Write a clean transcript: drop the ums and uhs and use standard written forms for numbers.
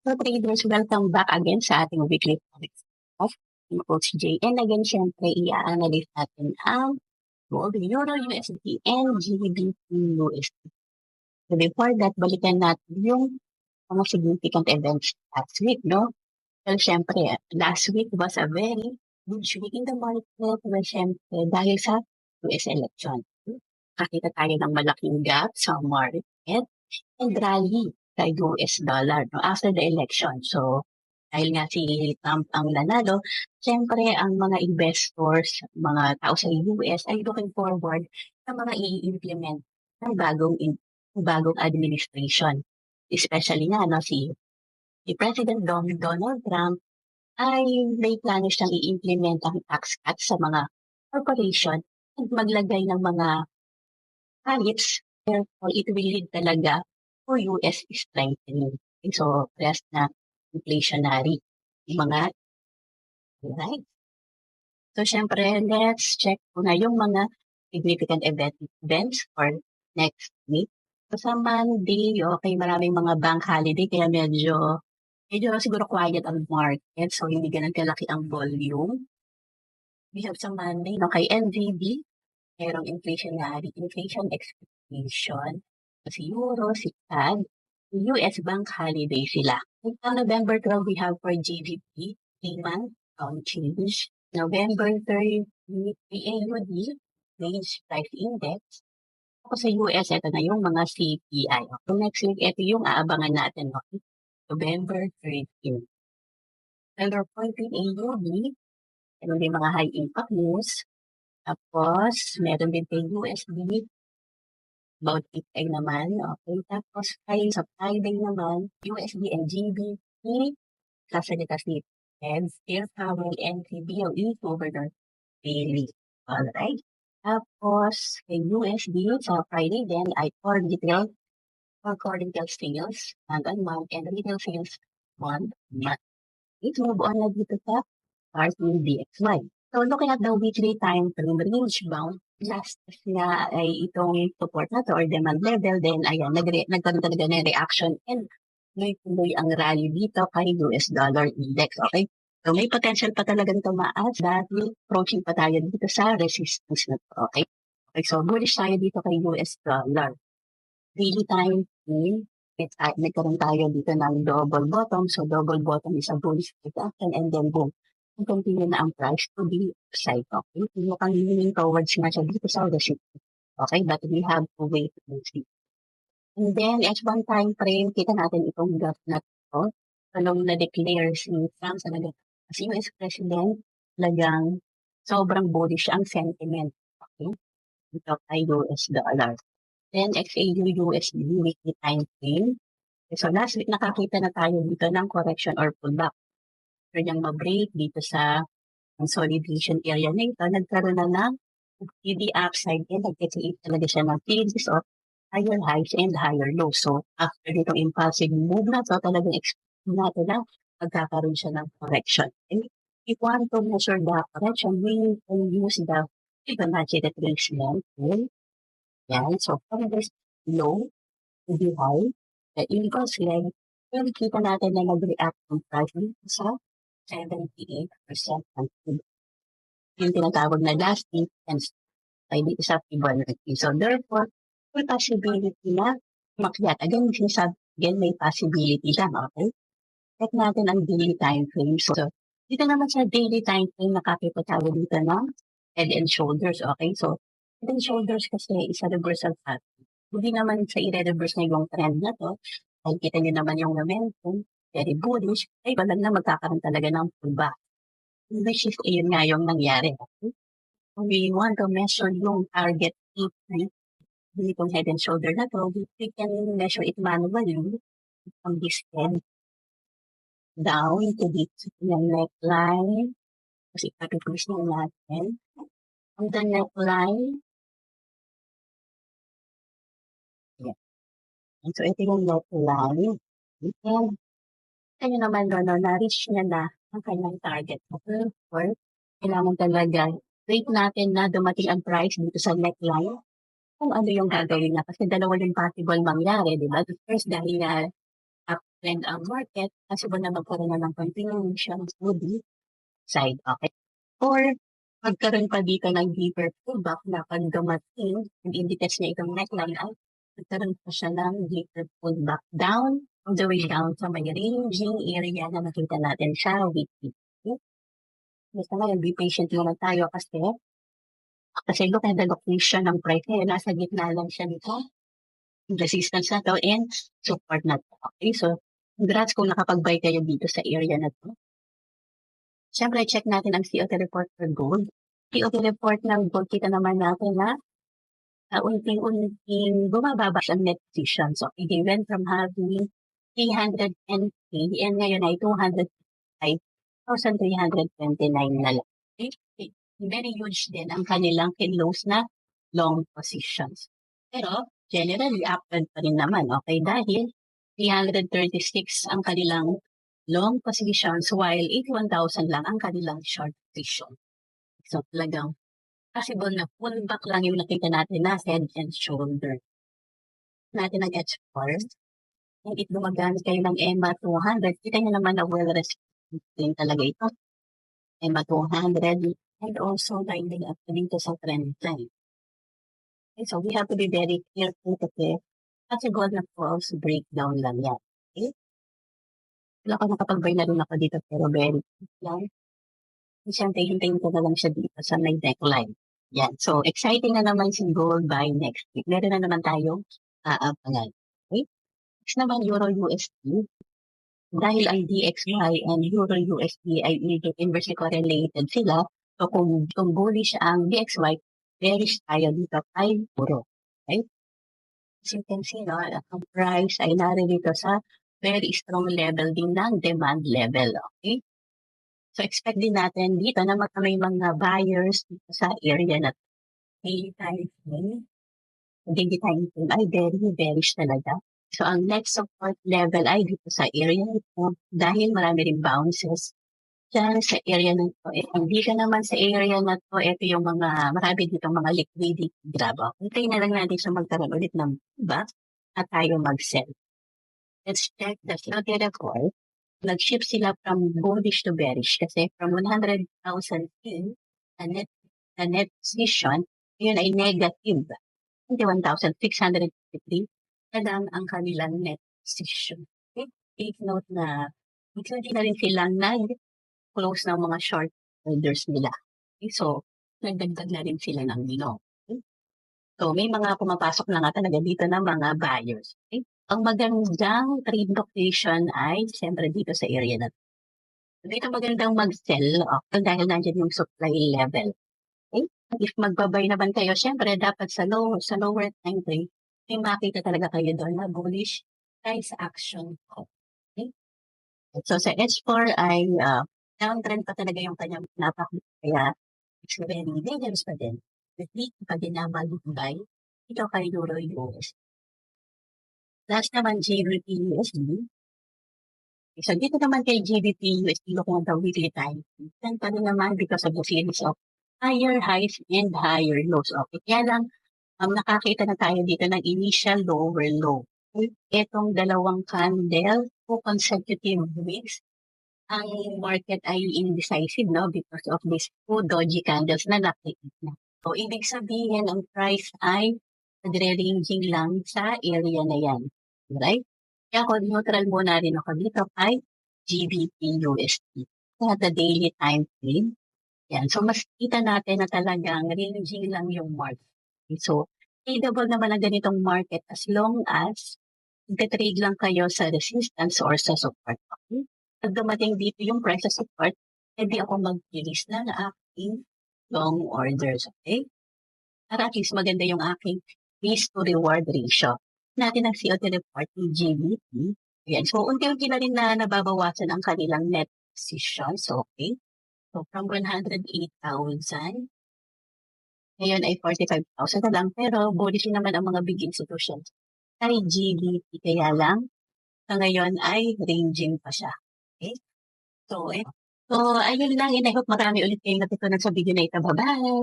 So traders, welcome back again sa ating weekly forex of Coach J. And again, syempre, i-analyze natin ang gold, euro, USD, and GBP USD. So before that, balikan natin yung mga significant events last week, no? Well, syempre, last week was a very good week in the market. Well, syempre, dahil sa US election. Nakita tayo ng malaking gap sa market and rally sa US dollar no, after the election. So, dahil nga si Trump ang nanalo, siyempre ang mga investors, mga tao sa US ay looking forward sa mga i-implement ng bagong administration. Especially nga no, si President Donald Trump ay may plano siyang i-implement ang tax cut sa mga corporation at maglagay ng mga tariffs. Therefore, it will lead talaga for US strengthening. So, rest na inflationary yung mga right. So, syempre, let's check muna yung mga significant events for next week. So, sa Monday, okay, maraming mga bank holiday, kaya medyo siguro quiet ang market. So, hindi ganun kalaki ang volume. We have sa Monday, no, kay NVB, merong inflation expectation. Si Euro, si CAD, US bank holiday sila. On November 12, we have for GDP, 3-month change. November 3, PAUD, wage price index. Ako sa US, ito na yung mga CPI. So next week, ito yung aabangan natin. Okay? November 13. Dollar point PAUD, meron din mga high impact news. Tapos, meron din kay USD, about PPI naman. Okay. Tapos, sa Friday naman, USD and GBP, sasalita si Fed, Steel Powell, and CBOE Governor Bailey. Alright. Tapos, kay USD, sa Friday din, ay core retail sales, month-on-month, and retail sales month-on-month. Let's move on na dito sa part ng DXY. So, looking at the weekly time frame range bound, last na ay itong support na to or demand level, then ayan, nagkaroon talaga ng reaction and tuloy-tuloy ang rally dito kay US dollar index, okay? So, may potential pa talaga nito maas dahil approaching pa tayo dito sa resistance na to, okay? Okay, so bullish tayo dito kay US dollar. Daily time frame, nagkaroon tayo dito ng double bottom. So, double bottom is a bullish action and then boom, continue na ang price to be upside. Okay? Mukhang leaning towards nga siya dito sa resistance. Okay? But we have to wait and see. And then, H1 time frame, kita natin itong gap na to. Anong na-declare si Trump sa si US President, talagang sobrang bullish ang sentiment. Okay? Ito kay US dollar. Then, XAU-USD weekly time frame. So, last week nakakita na tayo dito ng correction or pullback. Pero yung ma-break dito sa consolidation area na ito, nagkaroon na ng PD upside and nag-create talaga siya ng series of higher highs and higher lows. So, after ditong impulsive move na to, talagang expect natin na magkakaroon siya ng correction. And if you want to measure the correction, we can use the Fibonacci retracement tool. Yan. So, from this low to the high, the impulse leg, then kita natin na nag-react ng price sa 78% yung tinatawag na last instance ay dito sa Fibonacci. So, therefore, may possibility na umakyat. Again, may possibility lang, okay? Check natin ang daily time frame. So, dito naman sa daily time frame, nakakita tayo dito ng head and shoulders, okay? So, head and shoulders kasi isa reversal pattern. Hindi naman sa i-reverse na yung trend na to, ay kita nyo naman yung momentum, very bullish, ay walang na magkakaroon talaga ng pullback. Which is, yun nga yung nangyari. Okay? We want to measure yung target AP ditong head and shoulder na to. We can measure it manually from this head down to this yung neckline. Kasi ipapipus na natin. On the neckline, yeah. So, ito yung neckline. And, kanya naman na-reach niya na ang kanyang target. Therefore, kailangan talaga wait natin na dumating ang price dito sa neckline kung ano yung gagawin niya. Kasi dalawa yung possible mangyari, di ba? The first, dahil trend ang market, possible na magkaroon na ng continuation to the side, okay? Or magkaroon pa dito ng deeper pullback na pag dumating, nag-indicate niya itong neckline ay magkaroon pa siya ng deeper pullback down, all the way down sa may ranging area na nakita natin sa weekly. Okay? Basta ngayon, be patient muna tayo kasi look at the location ng price ngayon, nasa gitna lang siya nito. Resistance na to and support na to. Okay, so congrats kung nakapag-buy kayo dito sa area na to. Siyempre, check natin ang COT report for gold. COT report ng gold, kita naman natin na unting-unting bumababa ang net position. So, they went from having 310K and ngayon ay 205,329 na lang. Okay? Very huge din ang kanilang close na long positions. Pero, generally, upward pa rin naman, okay? Dahil 336 ang kanilang long positions while 81,000 lang ang kanilang short position. So, talagang possible na pullback lang yung nakita natin na head and shoulder. Natin ang H4. Kung gumagamit kayo ng EMA 200, kita nyo naman na well-resistant din talaga ito. EMA 200 and also binding up dito sa trend line. Okay, so we have to be very careful kasi possible na false breakdown lang yan. Okay? Wala ko nakapag-buy na rin ako dito pero very lang. Siyempre, hintayin ko na lang siya dito sa may neckline. Yan. So, exciting na naman si gold by next week. Meron na naman tayong aabangan. Okay? Next naman, Euro-USD. Dahil ang DXY and Euro-USD ay inversely correlated sila, so kung bullish ang DXY, bearish tayo dito kay Euro. Okay? As you can see, no, ang price ay naririto sa very strong level din ng demand level. Okay? So, expect din natin dito na may mga buyers dito sa area na daily time frame. Daily time frame ay very bearish talaga. So, ang next support level ay dito sa area nito dahil marami rin bounces dyan sa area na ito. Ang dito naman sa area na to, ito yung marami dito mga liquidity grab. Hintayin na lang natin siya magkaroon ulit ng pullback at tayo mag-sell. Let's check the floating report. Nag-shift sila from bullish to bearish kasi from 100,000 in na net position, yun ay negative 21,653 na lang ang kanilang net position. Okay? Take note na including na rin silang nag-close ng mga short orders nila. Okay? So, nagdagdag na rin sila ng long. Okay? So, may mga pumapasok na nga talaga dito na mga buyers. Okay? Ang magandang trade location ay siyempre dito sa area na ito. Dito magandang mag-sell dahil nandiyan yung supply level. Okay? If magbabay naman kayo, siyempre dapat sa lower time frame, may makita talaga kayo doon na bullish price action. Okay? So sa H4 ay downtrend pa talaga yung kanyang napak. Kaya it's very dangerous pa din. Repeat pa din na mag-buy ito kay Euro-US. Last naman, GBP-USD. So, dito naman kay GBP-USD, look at the weekly time. Then, pa rin naman because of the series of higher highs and higher lows. Okay, kaya lang, nakakita na tayo dito ng initial lower low. Itong dalawang candle, 2 consecutive weeks, ang market ay indecisive, no? Because of these 2 doji candles na nakikita na. So, ibig sabihin, ang price ay nagre-ranging lang sa area na yan. Right? Kaya ako, neutral muna rin ako dito kay GBP-USD. At the daily time frame. Yan. So, mas kita natin na talagang ranging lang yung market. So, tradable naman ang ganitong market as long as nagte-trade lang kayo sa resistance or sa support. Okay? Pag dumating dito yung price sa support, pwede ako mag-release na aking long orders. Okay? Para at least maganda yung aking risk to reward ratio. Natin ang COT report ni GBP. Ayan. So, unti-unti na rin na nababawasan ang kanilang net positions. Okay? So, from 108,000, ngayon ay 45,000 na lang. Pero, bullish naman ang mga big institutions kay GBP. Kaya lang, sa ngayon ay ranging pa siya. Okay? So, ayun lang. I hope marami ulit kayong natutunan sa video na ito. Bye-bye!